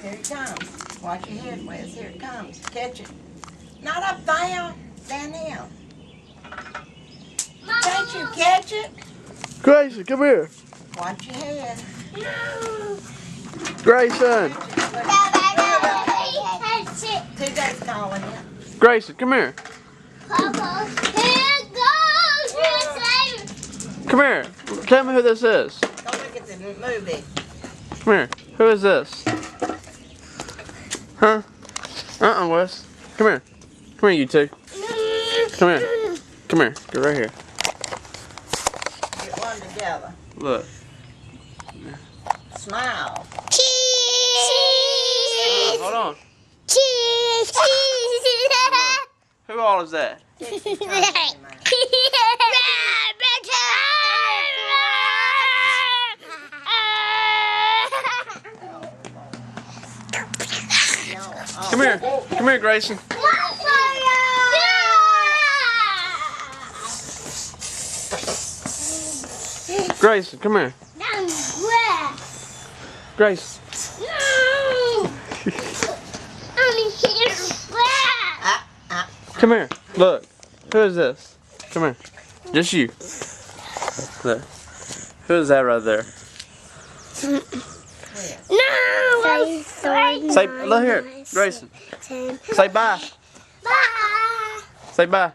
Here it comes. Watch your head, Wes. Here it comes. Catch it. Not up there. Down here. Can't you catch it? Grayson, come here. Watch your head. Grayson. TJ's calling you. Grayson, come here. Come here. Tell me who this is. Go look at the movie. Come here. Who is this? Huh? Wes. Come here. Come here, you two. Come here. Come here. Get right here. Get one together. Look. Smile. Hold on. Cheese! Who all is that? Come here. Come here, Grayson. Grayson, come here. Grace. Come here. Look. Who is this? Come here. Just you. Look. Who is that right there? Say, look here, Grayson. Say bye. Bye. Say bye.